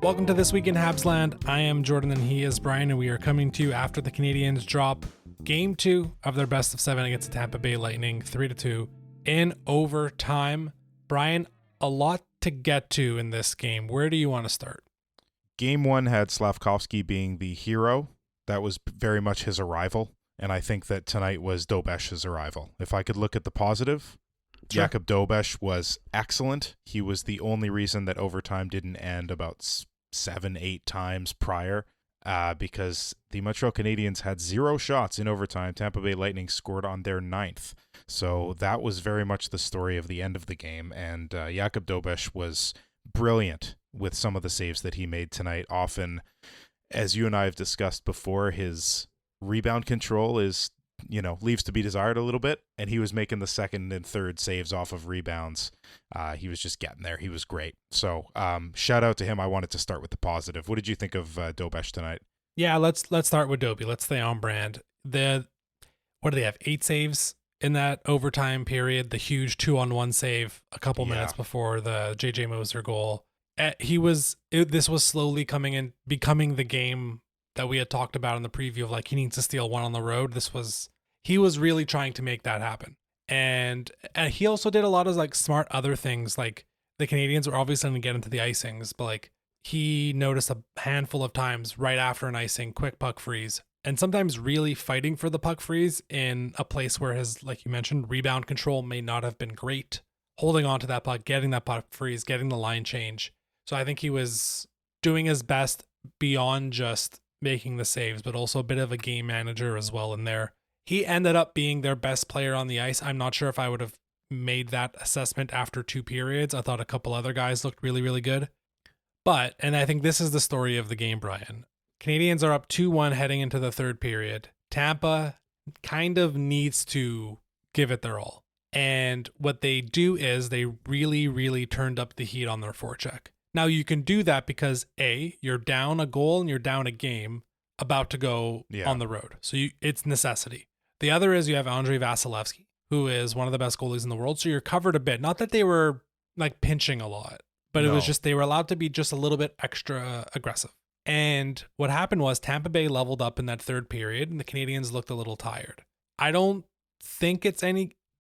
Welcome to This Week in Habsland. I am Jordan and he is Brian, and we are coming to you after the Canadiens drop Game 2 of their best of 7 against the Tampa Bay Lightning 3-2 in overtime. Brian, a lot to get to in this game. Where do you want to start? Game 1 had Slafkovsky being the hero. That was very much his arrival, and I think that tonight was Dobes' arrival. If I could look at the positive, Sure. Jakub Dobes was excellent. He was the only reason that overtime didn't end about 7-8 times prior, because the Montreal Canadiens had 0 shots in overtime. Tampa Bay Lightning scored on their 9th. So that was very much the story of the end of the game, and Jakub Dobes was brilliant with some of the saves that he made tonight. Often, as you and I have discussed before, his rebound control is, leaves to be desired a little bit, and he was making the second and third saves off of rebounds. He was just getting there. He was great. So shout out to him. I wanted to start with the positive. What did you think of Dobes tonight? Yeah, let's start with Dobie. Let's stay on brand. What do they have? 8 saves in that overtime period. The huge 2-on-1 save a couple minutes before the JJ Moser goal. This was slowly becoming the game that we had talked about in the preview of, like, he needs to steal one on the road. He was really trying to make that happen. And he also did a lot of, like, smart other things. Like, the Canadiens were obviously going to get into the icings, but, like, he noticed a handful of times right after an icing, quick puck freeze, and sometimes really fighting for the puck freeze in a place where his, like you mentioned, rebound control may not have been great. Holding on to that puck, getting that puck freeze, getting the line change. So I think he was doing his best beyond just making the saves, but also a bit of a game manager as well in there. He ended up being their best player on the ice. I'm not sure if I would have made that assessment after 2 periods. I thought a couple other guys looked really, really good. And I think this is the story of the game, Brian. Canadiens are up 2-1 heading into the third period. Tampa kind of needs to give it their all. And what they do is they really, really turned up the heat on their forecheck. Now, you can do that because, A, you're down a goal and you're down a game about to go on the road. So it's necessity. The other is you have Andrei Vasilevsky, who is one of the best goalies in the world. So you're covered a bit. Not that they were, like, pinching a lot, but it was just they were allowed to be just a little bit extra aggressive. And what happened was Tampa Bay leveled up in that third period, and the Canadiens looked a little tired. I don't think it's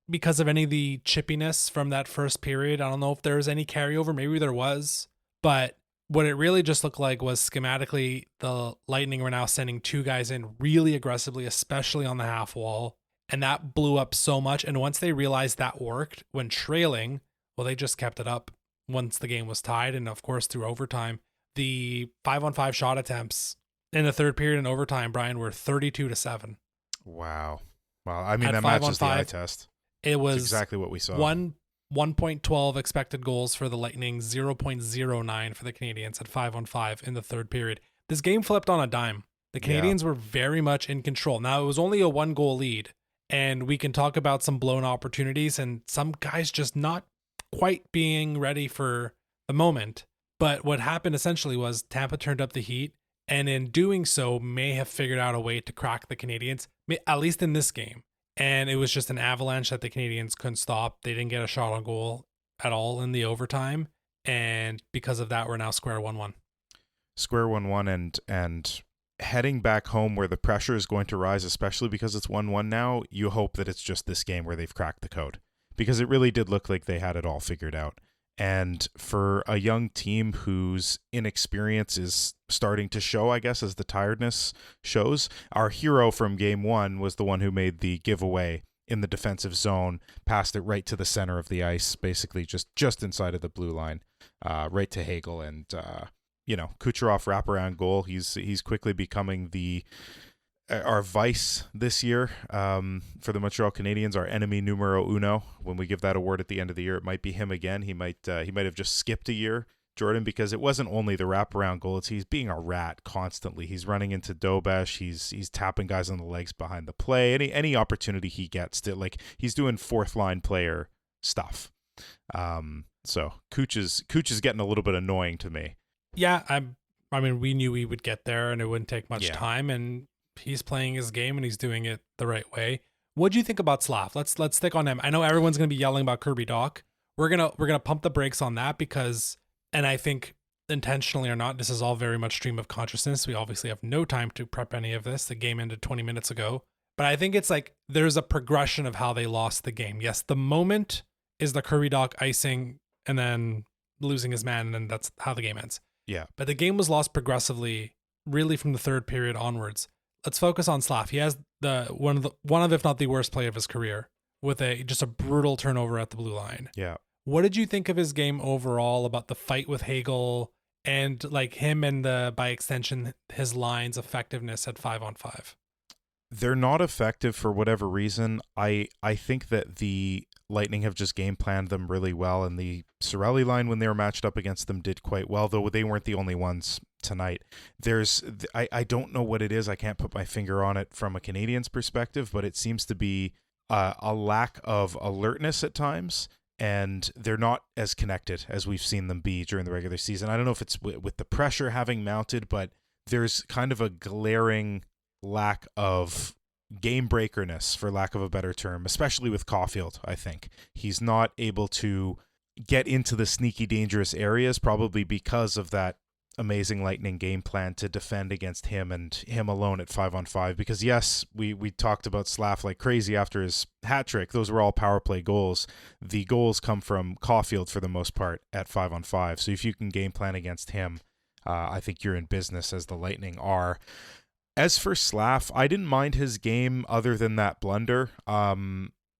because of any of the chippiness from that first period. I don't know if there was any carryover. Maybe there was. But what it really just looked like was schematically the Lightning were now sending 2 guys in really aggressively, especially on the half wall. And that blew up so much. And once they realized that worked when trailing, well, they just kept it up once the game was tied. And of course, through overtime, the 5-on-5 shot attempts in the third period in overtime, Brian, were 32-7. Wow. Well, I mean, that matches the eye test. It was exactly what we saw. 1.12 expected goals for the Lightning, 0.09 for the Canadiens at 5-on-5 in the third period. This game flipped on a dime. The Canadiens were very much in control. Now, it was only a 1-goal lead, and we can talk about some blown opportunities and some guys just not quite being ready for the moment. But what happened essentially was Tampa turned up the heat, and in doing so may have figured out a way to crack the Canadiens, at least in this game. And it was just an avalanche that the Canadiens couldn't stop. They didn't get a shot on goal at all in the overtime. And because of that, we're now square 1-1. Square 1-1, and heading back home where the pressure is going to rise, especially because it's 1-1 now, you hope that it's just this game where they've cracked the code. Because it really did look like they had it all figured out. And for a young team whose inexperience is starting to show, I guess, as the tiredness shows, our hero from game 1 was the one who made the giveaway in the defensive zone, passed it right to the center of the ice, basically just inside of the blue line, right to Hagel. And, Kucherov wraparound goal. He's quickly becoming our vice this year for the Montreal Canadiens, our enemy numero uno. When we give that award at the end of the year, it might be him again. He might have just skipped a year, Jordan, because it wasn't only the wraparound goal. He's being a rat constantly. He's running into Dobes. He's tapping guys on the legs behind the play. Any opportunity he gets to, like, he's doing 4th line player stuff. So Cooch is getting a little bit annoying to me. Yeah, I mean, we knew we would get there, and it wouldn't take much time, and he's playing his game and he's doing it the right way. What do you think about Slav? Let's stick on him. I know everyone's going to be yelling about Kirby Dach. We're gonna pump the brakes on that because, and I think intentionally or not, this is all very much stream of consciousness. We obviously have no time to prep any of this. The game ended 20 minutes ago. But I think it's like there's a progression of how they lost the game. Yes, the moment is the Curry Dock icing and then losing his man, and then that's how the game ends. Yeah. But the game was lost progressively, really from the third period onwards. Let's focus on Slav. He has one of if not the worst play of his career with just a brutal turnover at the blue line. Yeah. What did you think of his game overall, about the fight with Hagel and like him and by extension his line's effectiveness at 5-on-5? They're not effective for whatever reason. I think that the Lightning have just game planned them really well, and the Cirelli line, when they were matched up against them, did quite well, though they weren't the only ones tonight. I don't know what it is. I can't put my finger on it from a Canadiens perspective, but it seems to be a lack of alertness at times, and they're not as connected as we've seen them be during the regular season. I don't know if it's with the pressure having mounted, but there's kind of a glaring lack of game breakerness, for lack of a better term, especially with Caufield. I think he's not able to get into the sneaky dangerous areas, probably because of that amazing Lightning game plan to defend against him and him alone at 5-on-5. Because yes, we talked about Slav like crazy after his hat trick. Those were all power play goals. The goals come from Caufield for the most part at 5-on-5. So if you can game plan against him, I think you're in business, as the Lightning are. As for Slav, I didn't mind his game other than that blunder.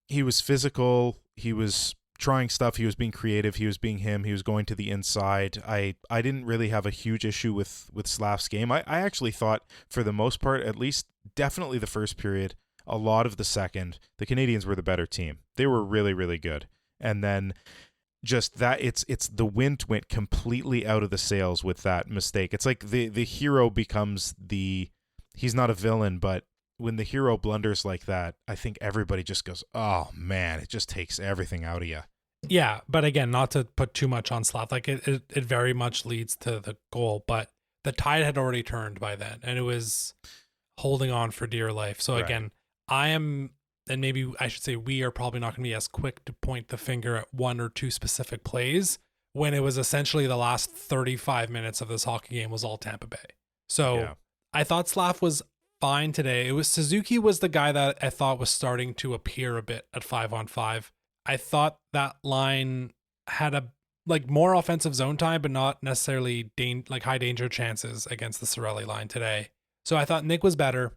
He was physical. He was trying stuff. He was being creative. He was being him. He was going to the inside. I didn't really have a huge issue with Slav's game. I actually thought, for the most part, at least definitely the first period, a lot of the second, the Canadiens were the better team. They were really, really good. And then just that, it's the wind went completely out of the sails with that mistake. It's like the hero becomes he's not a villain, but when the hero blunders like that, I think everybody just goes, oh man, it just takes everything out of you. Yeah, but again, not to put too much on Slav, like it very much leads to the goal, but the tide had already turned by then, and it was holding on for dear life. So Right. again, I am, and maybe I should say we are probably not going to be as quick to point the finger at one or two specific plays when it was essentially the last 35 minutes of this hockey game was all Tampa Bay. So Yeah. I thought Slav was fine today. It was Suzuki was the guy that I thought was starting to appear a bit at 5-on-5. I thought that line had a more offensive zone time, but not necessarily high danger chances against the Cirelli line today. So I thought Nick was better.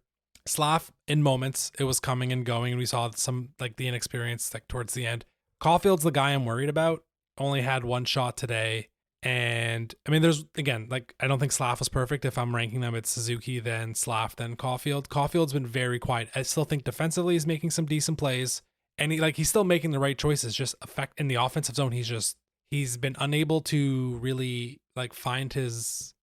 Slav, in moments, it was coming and going, and we saw some the inexperience towards the end. Caufield's the guy I'm worried about. Only had one shot today. And I mean, there's again, I don't think Slav was perfect. If I'm ranking them, it's Suzuki, then Slav, then Caufield. Caufield's been very quiet. I still think defensively he's making some decent plays, and he's still making the right choices. Just effect in the offensive zone, he's been unable to really find his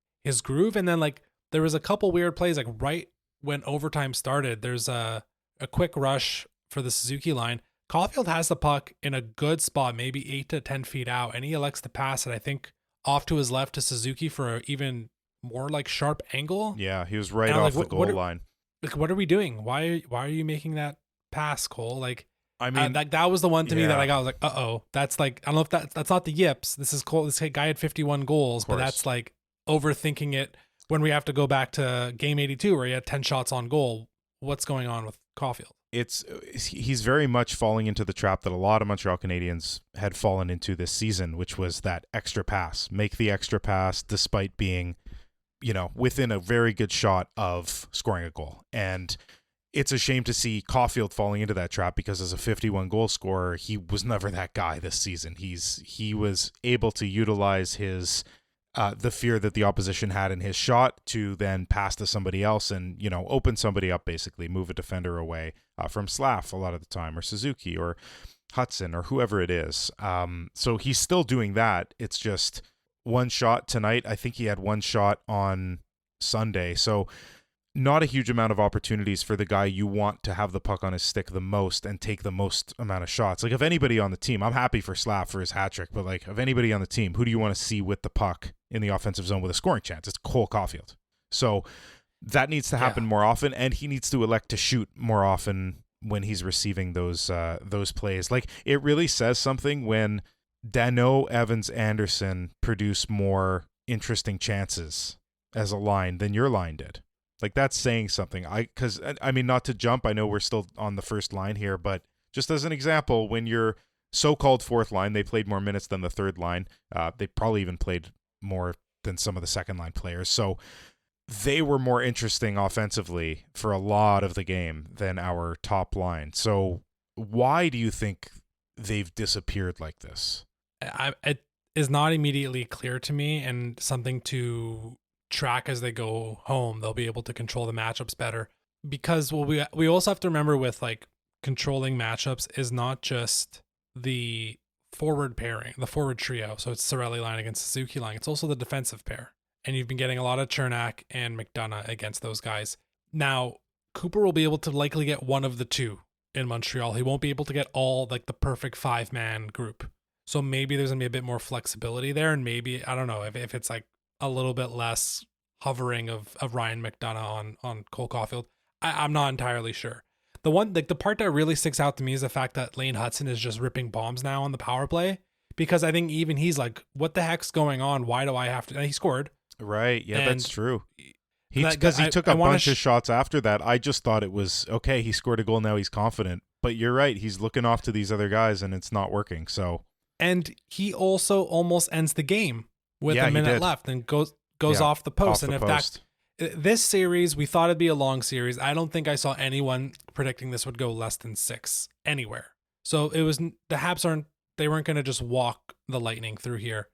groove. And then there was a couple weird plays right when overtime started. There's a quick rush for the Suzuki line. Caufield has the puck in a good spot, maybe 8 to 10 feet out, and he elects to pass it, I think, off to his left to Suzuki for an even more sharp angle. Yeah, he was right off the goal line. What are we doing? Why are you making that pass, Cole? I mean, that was the one to me that yeah. I got. I was like, uh-oh, that's I don't know if that's not the yips. This is Cole. This guy had 51 goals, but that's overthinking it when we have to go back to game 82 where he had 10 shots on goal. What's going on with Caufield? He's very much falling into the trap that a lot of Montreal Canadiens had fallen into this season, which was that extra pass. Make the extra pass despite being, within a very good shot of scoring a goal. And it's a shame to see Caufield falling into that trap, because as a 51 goal scorer, he was never that guy this season. He was able to utilize his the fear that the opposition had in his shot to then pass to somebody else and, open somebody up, basically move a defender away from Slav a lot of the time, or Suzuki or Hudson or whoever it is. So he's still doing that. It's just one shot tonight. I think he had one shot on Sunday. So not a huge amount of opportunities for the guy you want to have the puck on his stick the most and take the most amount of shots. If anybody on the team, I'm happy for Slav for his hat trick, but of anybody on the team, who do you want to see with the puck in the offensive zone with a scoring chance? It's Cole Caufield. So that needs to happen more often, and he needs to elect to shoot more often when he's receiving those plays. It really says something when Danault, Evans, Anderson produce more interesting chances as a line than your line did. Like, that's saying something. Because I mean, not to jump, I know we're still on the first line here, but just as an example, when your so-called fourth line, they played more minutes than the third line. They probably even played more than some of the second line players. So they were more interesting offensively for a lot of the game than our top line. So why do you think they've disappeared like this? It is not immediately clear to me, and something to track as they go home. They'll be able to control the matchups better, because we also have to remember with like controlling matchups is not just the forward pairing, the forward trio. So it's Cirelli line against Suzuki line. It's also the defensive pair. And you've been getting a lot of Chernak and McDonough against those guys. Now, Cooper will be able to likely get one of the two in Montreal. He won't be able to get all like the perfect 5-man group. So maybe there's going to be a bit more flexibility there. And maybe, I don't know, if it's like a little bit less hovering of Ryan McDonough on Cole Caufield. I'm not entirely sure. The one, like the part that really sticks out to me is the fact that Lane Hutson is just ripping bombs now on the power play, because I think even he's like, what the heck's going on? Why do I have to? And he scored. Right. Yeah, and that's true. Because he took a bunch of shots after that. I just thought it was, okay, he scored a goal, now he's confident. But you're right. He's looking off to these other guys and it's not working. So, and he also almost ends the game with a minute left and goes off the post. Off and the if post. This series, we thought it'd be a long series. I don't think I saw anyone predicting this would go less than 6 anywhere. So it was, the Habs weren't going to just walk the Lightning through here.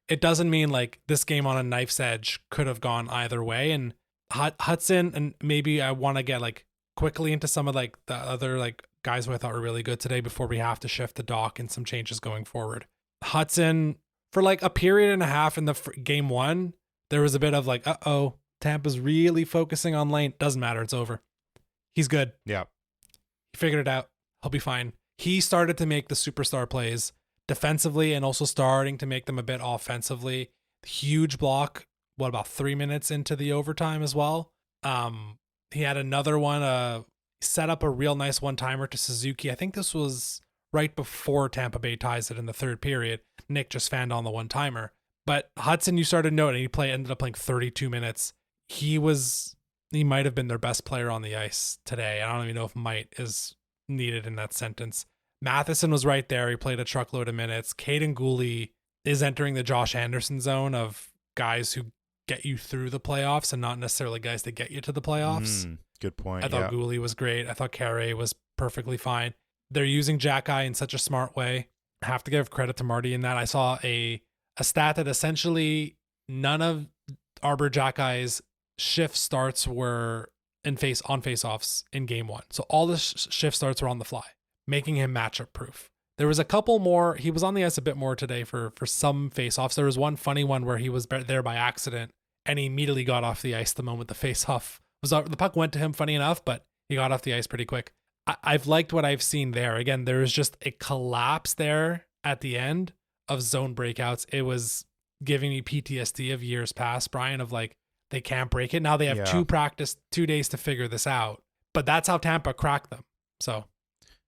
It doesn't mean like this game on a knife's edge could have gone either way. And Hudson, and maybe I want to get like quickly into some of like the other like guys who I thought were really good today before we have to shift the dock and some changes going forward. Hudson, for like a period and a half in the game one, there was a bit of like, Tampa's really focusing on Lane. Doesn't matter. It's over. He's good. Yeah. He figured it out. He'll be fine. He started to make the superstar plays defensively and also starting to make them a bit offensively. Huge block. What, about 3 minutes into the overtime as well? He had another one, set up a real nice one-timer to Suzuki. I think this was right before Tampa Bay ties it in the third period. Nick just fanned on the one-timer. But Hudson, you started noting, ended up playing 32 minutes. He might have been their best player on the ice today. I don't even know if might is needed in that sentence. Matheson was right there. He played a truckload of minutes. Caden Gooley is entering the Josh Anderson zone of guys who get you through the playoffs and not necessarily guys that get you to the playoffs. Good point. I thought Gooley was great. I thought Carey was perfectly fine. They're using Jack-Eye in such a smart way. I have to give credit to Marty in that. I saw a stat that essentially none of Arbor Jack-Eye's shift starts were on face-offs in game one. So all the shift starts were on the fly, making him matchup proof. There was a couple more. He was on the ice a bit more today for some face-offs. There was one funny one where he was there by accident and he immediately got off the ice the moment the face-off was out. The puck went to him, funny enough, but he got off the ice pretty quick. I've liked what I've seen there. Again, there was just a collapse there at the end of zone breakouts. It was giving me PTSD of years past, Brian, of like, they can't break it. Now they have 2 days to figure this out. But that's how Tampa cracked them. So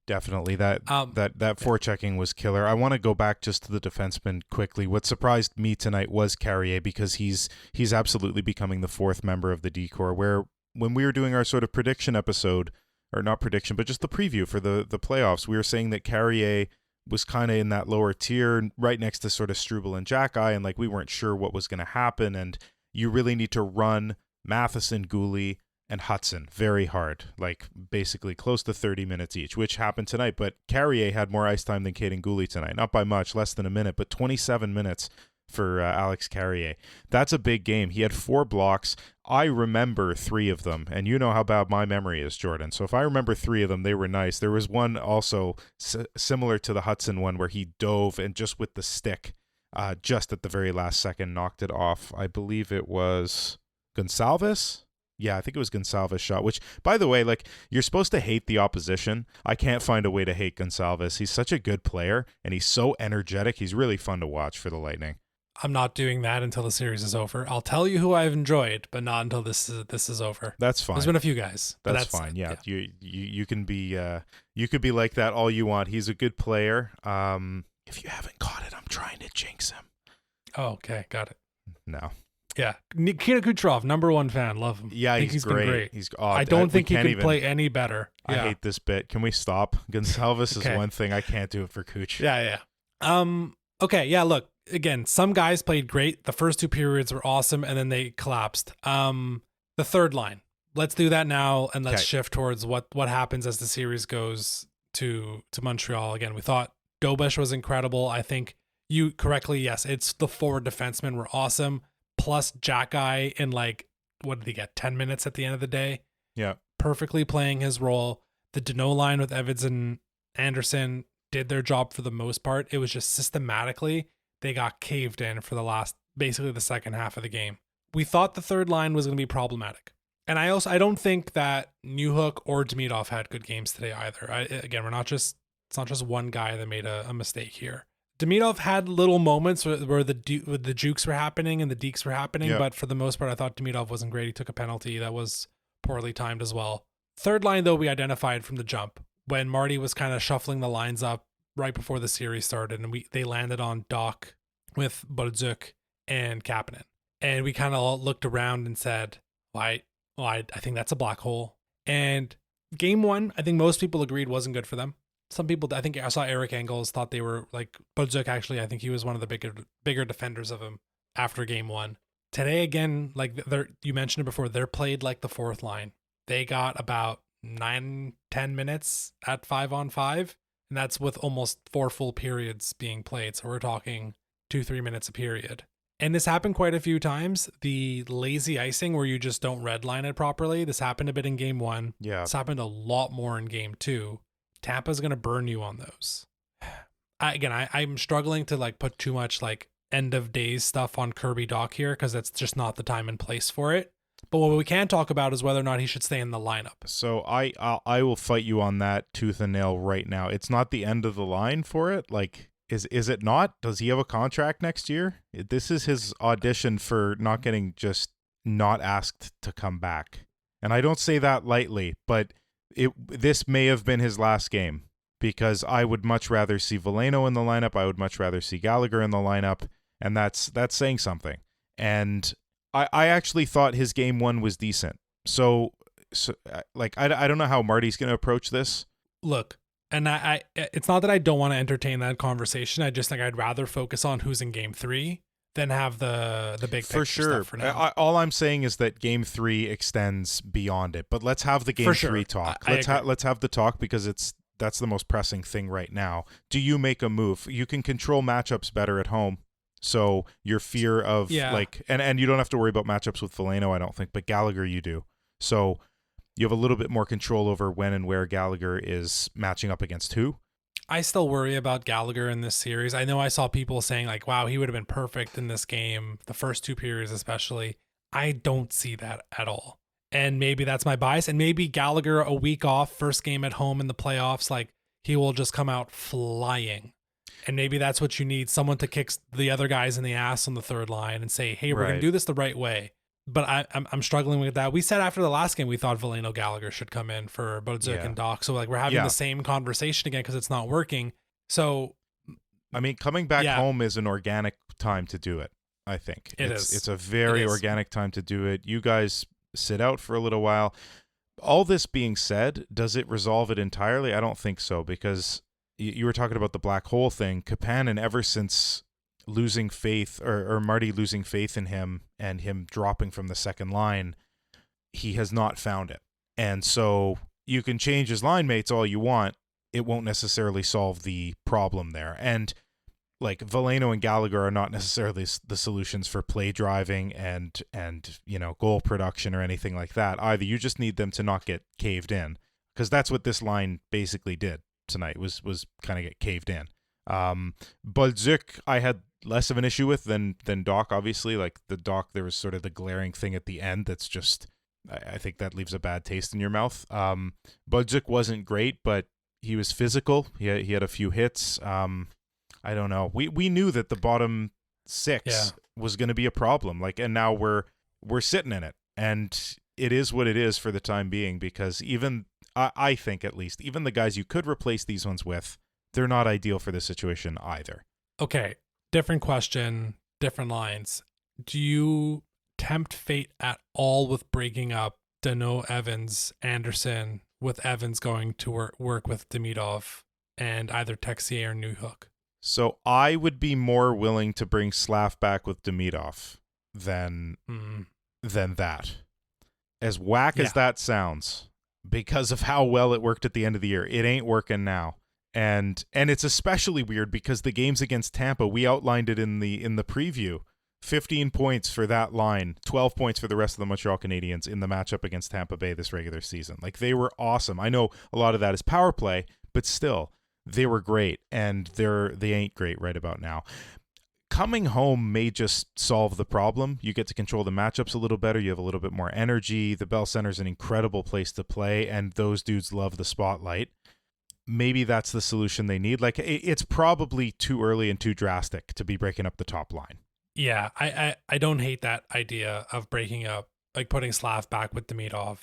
definitely that forechecking was killer. I want to go back just to the defenseman quickly. What surprised me tonight was Carrier, because he's absolutely becoming the fourth member of the D-Corps, where when we were doing our sort of prediction episode, or not prediction, but just the preview for the playoffs, we were saying that Carrier was kind of in that lower tier right next to sort of Struble and Jack-Eye, and like we weren't sure what was going to happen, and you really need to run Matheson, Gooley, and Hudson very hard, like basically close to 30 minutes each, which happened tonight. But Carrier had more ice time than Caden Gooley tonight. Not by much, less than a minute, but 27 minutes for Alex Carrier. That's a big game. He had 4 blocks. I remember 3 of them, and you know how bad my memory is, Jordan. So if I remember 3 of them, they were nice. There was one also similar to the Hudson one where he dove and just with the stick, just at the very last second, knocked it off. I believe it was Gonçalves. Yeah, I think it was Gonçalves' shot, which, by the way, like, you're supposed to hate the opposition. I can't find a way to hate Gonçalves. He's such a good player, and he's so energetic. He's really fun to watch for the Lightning. I'm not doing that until the series is over. I'll tell you who I've enjoyed, but not until this is over. That's fine. There's been a few guys. That's fine. Yeah. You can be you could be like that all you want. He's a good player. If you haven't caught it, I'm trying to jinx him. Oh, okay, got it. No. Yeah, Nikita Kucherov, number one fan, love him. Yeah, I think he's great. been great. I don't think he can play any better. I hate this bit. Can we stop? Gonçalves Okay. is one thing. I can't do it for Kuch. Yeah. Okay, yeah, look, again, some guys played great. The first 2 periods were awesome, and then they collapsed. The third line. Let's do that now, and let's shift towards what happens as the series goes to Montreal. Again, we thought Dobes was incredible. I think you correctly, yes, it's the forward defensemen were awesome. Plus Jack Guy in like, what did he get, 10 minutes at the end of the day? Yeah. Perfectly playing his role. The Deneau line with Evans and Anderson did their job for the most part. It was just systematically, they got caved in for basically the second half of the game. We thought the third line was going to be problematic. And I don't think that Newhook or Demidov had good games today either. Again, it's not just one guy that made a mistake here. Demidov had little moments where the jukes were happening and the dekes were happening, but for the most part, I thought Demidov wasn't great. He took a penalty that was poorly timed as well. Third line, though, we identified from the jump when Marty was kind of shuffling the lines up right before the series started, and they landed on Doc with Bolduc and Kapanen. And we kind of all looked around and said, I think that's a black hole. And game 1, I think most people agreed wasn't good for them. Some people, I think I saw Eric Engels thought they were like Bolduc. Actually, I think he was one of the bigger defenders of him after game 1. Today, again, like you mentioned it before, they're played like the fourth line. They got about 9-10 minutes at 5-on-5, and that's with almost 4 full periods being played. So we're talking 2-3 minutes a period. And this happened quite a few times. The lazy icing where you just don't redline it properly. This happened a bit in game 1. Yeah. This happened a lot more in game 2. Tampa's going to burn you on those. I'm struggling to like put too much like end of days stuff on Kirby Doc here because that's just not the time and place for it. But what we can talk about is whether or not he should stay in the lineup. So I will fight you on that tooth and nail right now. It's not the end of the line for it. Like, is it not? Does he have a contract next year? This is his audition for not getting just not asked to come back. And I don't say that lightly, but this may have been his last game because I would much rather see Veleno in the lineup. I would much rather see Gallagher in the lineup, and that's saying something. And I actually thought his game 1 was decent. So like I don't know how Marty's going to approach this. Look, and I it's not that I don't want to entertain that conversation. I just think I'd rather focus on who's in game 3 than have the big picture for sure. stuff for now. All I'm saying is that game 3 extends beyond it. But let's have the game 3 talk. Let's have the talk because that's the most pressing thing right now. Do you make a move? You can control matchups better at home. So your fear of and you don't have to worry about matchups with Veleno, I don't think, but Gallagher you do. So you have a little bit more control over when and where Gallagher is matching up against who. I still worry about Gallagher in this series. I know I saw people saying like, wow, he would have been perfect in this game, the first 2 periods especially. I don't see that at all. And maybe that's my bias. And maybe Gallagher a week off, first game at home in the playoffs, like he will just come out flying. And maybe that's what you need, someone to kick the other guys in the ass on the third line and say, hey, we're going to do this the right way. But I'm struggling with that. We said after the last game, we thought Veleno Gallagher should come in for Bolduc and Doc. So like we're having the same conversation again because it's not working. So, I mean, coming back home is an organic time to do it. I think it's a very organic time to do it. You guys sit out for a little while. All this being said, does it resolve it entirely? I don't think so because you were talking about the black hole thing. Kapanen, ever since losing faith or Marty losing faith in him and him dropping from the second line, he has not found it. And so you can change his line mates all you want. It won't necessarily solve the problem there. And like Veleno and Gallagher are not necessarily the solutions for play driving and goal production or anything like that either. You just need them to not get caved in because that's what this line basically did tonight was kind of get caved in. Bolduc I had less of an issue with than Doc, obviously. Like the Doc, there was sort of the glaring thing at the end that's just, I think that leaves a bad taste in your mouth. Bolduc wasn't great, but he was physical. He had a few hits. I don't know. We knew that the bottom 6 was going to be a problem. Like, and now we're sitting in it, and it is what it is for the time being. Because even I think at least even the guys you could replace these ones with, they're not ideal for this situation either. Okay, different question, different lines. do you tempt fate at all with breaking up Dano, Evans, Anderson, with Evans going to work with Demidov and either Texier or Newhook? So I would be more willing to bring Slav back with Demidov than that. As whack as that sounds, because of how well it worked at the end of the year, it ain't working now. And it's especially weird because the games against Tampa, we outlined it in the preview. 15 points for that line, 12 points for the rest of the Montreal Canadiens in the matchup against Tampa Bay this regular season. Like, they were awesome. I know a lot of that is power play, but still, they were great, and they ain't great right about now. Coming home may just solve the problem. You get to control the matchups a little better. You have a little bit more energy. The Bell Center's an incredible place to play, and those dudes love the spotlight. Maybe that's the solution they need. Like, it's probably too early and too drastic to be breaking up the top line. Yeah, I don't hate that idea of breaking up, like putting Slav back with Demidov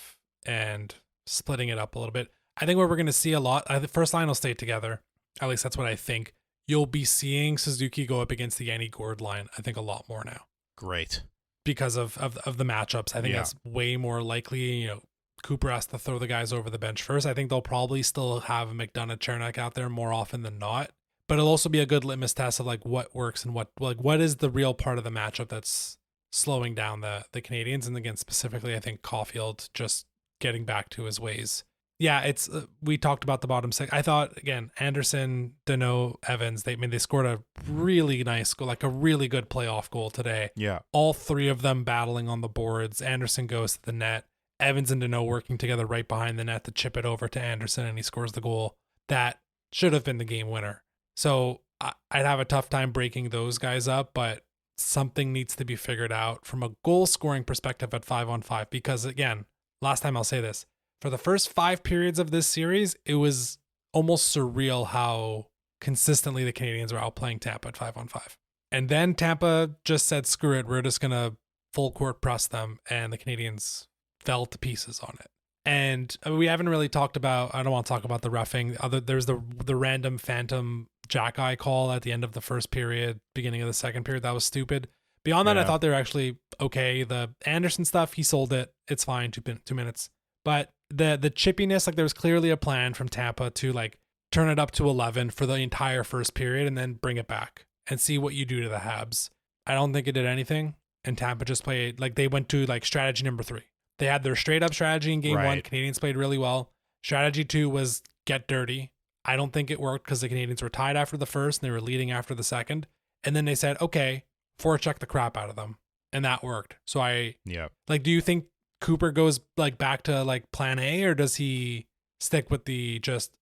and splitting it up a little bit. I think what we're going to see a lot, the first line will stay together. At least that's what I think. You'll be seeing Suzuki go up against the Yanni Gourde line, I think, a lot more now. Great. Because of the matchups. I think that's way more likely. You know, Cooper has to throw the guys over the bench first. I think they'll probably still have McDonough, Chernak out there more often than not. But it'll also be a good litmus test of like what works and what is the real part of the matchup that's slowing down the Canadiens. And again, specifically, I think Caufield just getting back to his ways. Yeah, it's we talked about the bottom six. I thought, again, Anderson, Dano, Evans, they scored a really nice goal, like a really good playoff goal today. Yeah. All three of them battling on the boards. Anderson goes to the net. Evans and Dano working together right behind the net to chip it over to Anderson, and he scores the goal. That should have been the game winner. So I'd have a tough time breaking those guys up, but something needs to be figured out from a goal scoring perspective at 5-on-5. Because again, last time I'll say this, for the first 5 periods of this series, it was almost surreal how consistently the Canadiens were outplaying Tampa at 5-on-5. And then Tampa just said, screw it, we're just going to full court press them, and the Canadiens fell to pieces on it. And we haven't really talked about, I don't want to talk about the reffing. There's the random phantom jack eye call at the end of the first period, beginning of the second period. That was stupid. Beyond that, I thought they were actually okay. The Anderson stuff, he sold it. It's fine, 2 minutes. But the chippiness, like there was clearly a plan from Tampa to like turn it up to 11 for the entire first period and then bring it back and see what you do to the Habs. I don't think it did anything. And Tampa just played, like they went to like strategy number 3. They had their straight up strategy in game 1. Canadiens played really well. Strategy 2 was get dirty. I don't think it worked because the Canadiens were tied after the first and they were leading after the second. And then they said, okay, forecheck the crap out of them. And that worked. So do you think Cooper goes like back to like plan A, or does he stick with the just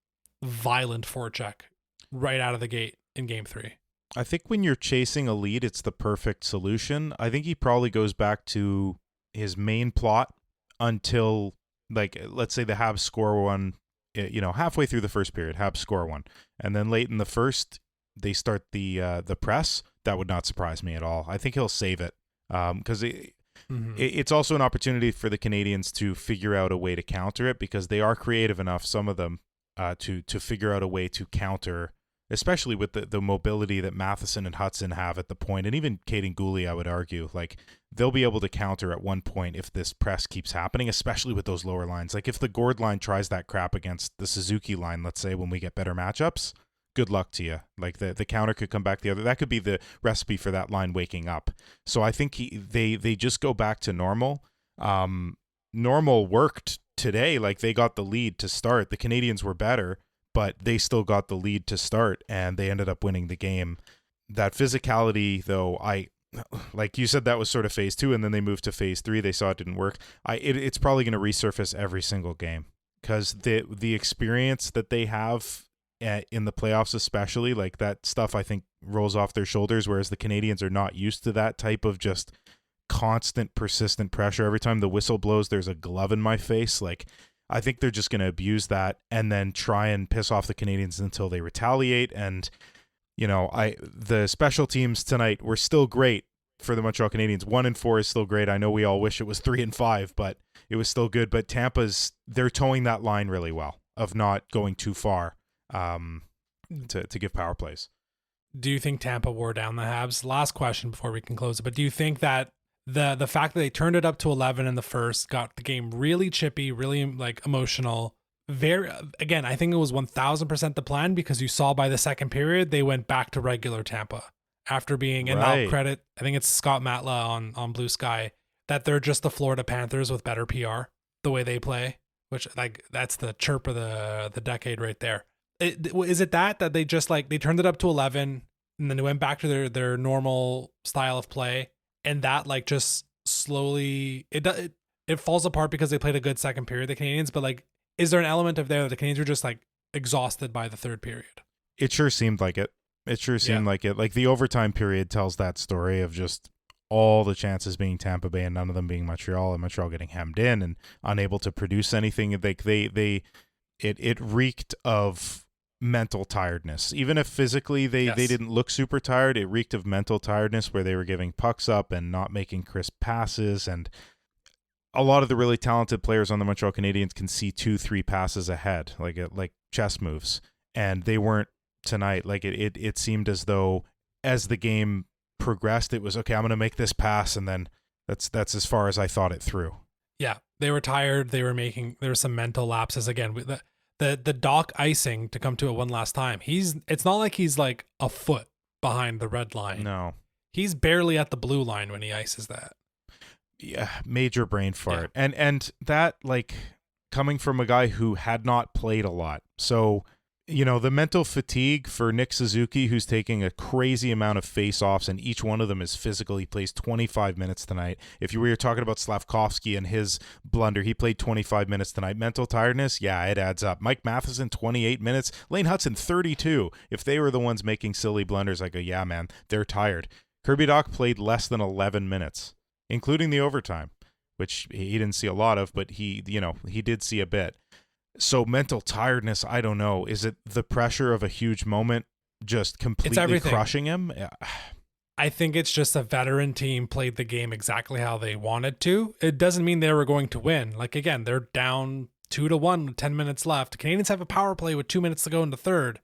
violent forecheck right out of the gate in game 3? I think when you're chasing a lead, it's the perfect solution. I think he probably goes back to his main plot until, like, let's say the Habs score one, halfway through the first period, Habs score one. And then late in the first, they start the press. That would not surprise me at all. I think he'll save it because it's also an opportunity for the Canadiens to figure out a way to counter it, because they are creative enough, some of them, to figure out a way to counter, especially with the mobility that Matheson and Hudson have at the point, and even Caden Gooley, I would argue. Like, they'll be able to counter at one point if this press keeps happening, especially with those lower lines. Like, if the Gourde line tries that crap against the Suzuki line, let's say, when we get better matchups, good luck to you. Like, the counter could come back the other. That could be the recipe for that line waking up. So I think they just go back to normal. Normal worked today. Like, they got the lead to start. The Canadiens were better, but they still got the lead to start, and they ended up winning the game. That physicality, though, like you said, that was sort of phase 2, and then they moved to phase 3. They saw it didn't work. It's probably going to resurface every single game, because the experience that they have in the playoffs, especially, like, that stuff I think rolls off their shoulders, whereas the Canadiens are not used to that type of just constant, persistent pressure. Every time the whistle blows, there's a glove in my face. Like, I think they're just going to abuse that and then try and piss off the Canadiens until they retaliate. And, the special teams tonight were still great for the Montreal Canadiens. 1-4 is still great. I know we all wish it was 3-5, but it was still good. But they're towing that line really well of not going too far to give power plays. do you think Tampa wore down the Habs? Last question before we can close it. But do you think that the fact that they turned it up to 11 in the first got the game really chippy, really like emotional? Very again, I think it was 1000% the plan, because you saw by the second period they went back to regular Tampa after being, and I'll credit, I think it's Scott Matla on Blue Sky, that they're just the Florida Panthers with better PR the way they play, which like that's the chirp of the decade right there. Is it that they just like they turned it up to 11 and then they went back to their normal style of play, and that like just slowly it falls apart because they played a good second period, the Canadians, but like is there an element of there that the Canadians were just like exhausted by the third period? It sure seemed like it. It sure seemed like it. Like the overtime period tells that story of just all the chances being Tampa Bay and none of them being Montreal, and Montreal getting hemmed in and unable to produce anything. Like it reeked of mental tiredness. Even if physically they didn't look super tired, it reeked of mental tiredness where they were giving pucks up and not making crisp passes. And a lot of the really talented players on the Montreal Canadiens can see 2-3 passes ahead, like chess moves, and they weren't tonight. Like it seemed as though as the game progressed, it was okay, I'm going to make this pass, and then that's as far as I thought it through. Yeah, they were tired. There were some mental lapses again. The Doc icing, to come to it one last time. It's not like he's like a foot behind the red line. No, he's barely at the blue line when he ices that. Yeah, major brain fart. Yeah. And that, like, coming from a guy who had not played a lot. So, you know, the mental fatigue for Nick Suzuki, who's taking a crazy amount of face-offs, and each one of them is physical. He plays 25 minutes tonight. If you were talking about Slavkovsky and his blunder, he played 25 minutes tonight. Mental tiredness, yeah, it adds up. Mike Matheson, 28 minutes. Lane Hudson, 32. If they were the ones making silly blunders, I go, yeah, man, they're tired. Kirby Dach played less than 11 minutes. Including the overtime, which he didn't see a lot of, but he did see a bit. So mental tiredness, I don't know. Is it the pressure of a huge moment just completely crushing him? I think it's just a veteran team played the game exactly how they wanted to. It doesn't mean they were going to win. Like, again, they're down 2-1 with 10 minutes left. Canadians have a power play with 2 minutes to go in the third.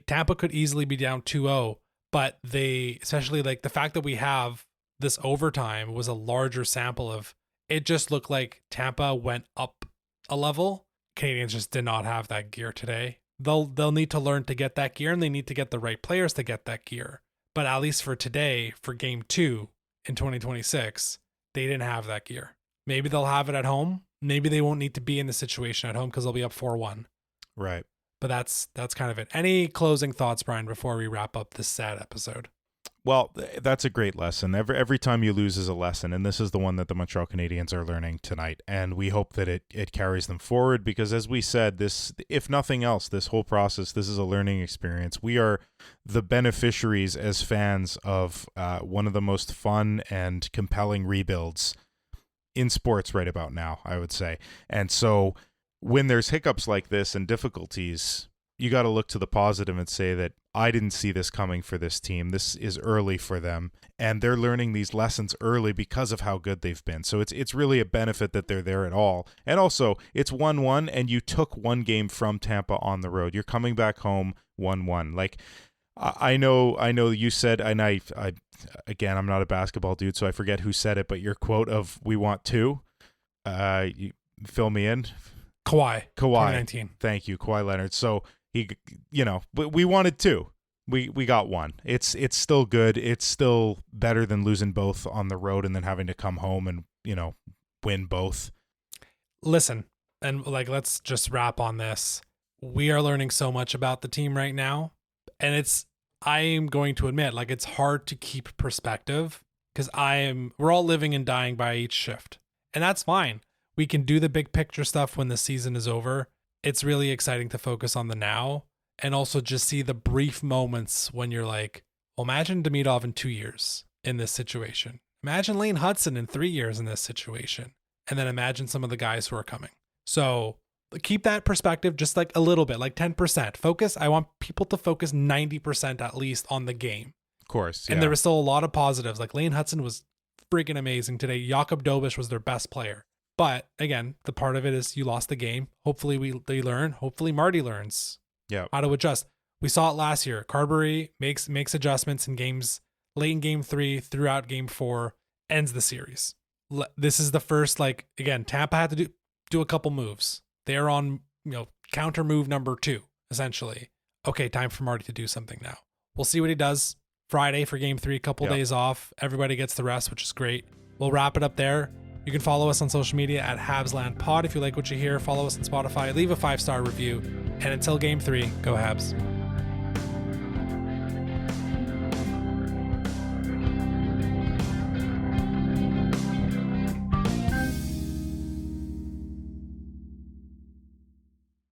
Tampa could easily be down 2-0, but especially like the fact that we have this overtime was a larger sample of, it just looked like Tampa went up a level. Canadians just did not have that gear today. They'll need to learn to get that gear, and they need to get the right players to get that gear. But at least for today, for game 2 in 2026, they didn't have that gear. Maybe they'll have it at home. Maybe they won't need to be in the situation at home because they'll be up 4-1. Right. But that's kind of it. Any closing thoughts, Brian, before we wrap up this sad episode? Well, that's a great lesson. Every time you lose is a lesson, and this is the one that the Montreal Canadiens are learning tonight, and we hope that it carries them forward, because as we said, this, if nothing else, this whole process, this is a learning experience. We are the beneficiaries as fans of one of the most fun and compelling rebuilds in sports right about now, I would say. And so when there's hiccups like this and difficulties, you got to look to the positive and say that I didn't see this coming for this team. This is early for them, and they're learning these lessons early because of how good they've been. So it's really a benefit that they're there at all. And also, it's 1-1, and you took one game from Tampa on the road. You're coming back home 1-1. Like, I know you said, and I again, I'm not a basketball dude, so I forget who said it, but your quote of "we want two," you fill me in. Kawhi 2019. Thank you, Kawhi Leonard. So we wanted two. We got one. It's still good. It's still better than losing both on the road and then having to come home and, win both. Listen, and let's just wrap on this. We are learning so much about the team right now, and I'm going to admit, it's hard to keep perspective because we're all living and dying by each shift, and that's fine. We can do the big picture stuff when the season is over. It's really exciting to focus on the now and also just see the brief moments when you're like, well, imagine Demidov in 2 years in this situation. Imagine Lane Hudson in 3 years in this situation. And then imagine some of the guys who are coming. So keep that perspective just a little bit, 10%. Focus. I want people to focus 90% at least on the game. Of course. Yeah. And there was still a lot of positives. Lane Hudson was freaking amazing today. Jakub Dobes was their best player. But again, the part of it is you lost the game. Hopefully they learn. Hopefully Marty learns how to adjust. We saw it last year. Carberry makes adjustments in games late in game 3 throughout game 4, ends the series. This is the first, like, again, Tampa had to do a couple moves. They're on, counter move number 2, essentially. Okay, time for Marty to do something now. We'll see what he does Friday for game 3, couple days off. Everybody gets the rest, which is great. We'll wrap it up there. You can follow us on social media at HabsLandPod if you like what you hear. Follow us on Spotify. Leave a 5-star review. And until game 3, go Habs.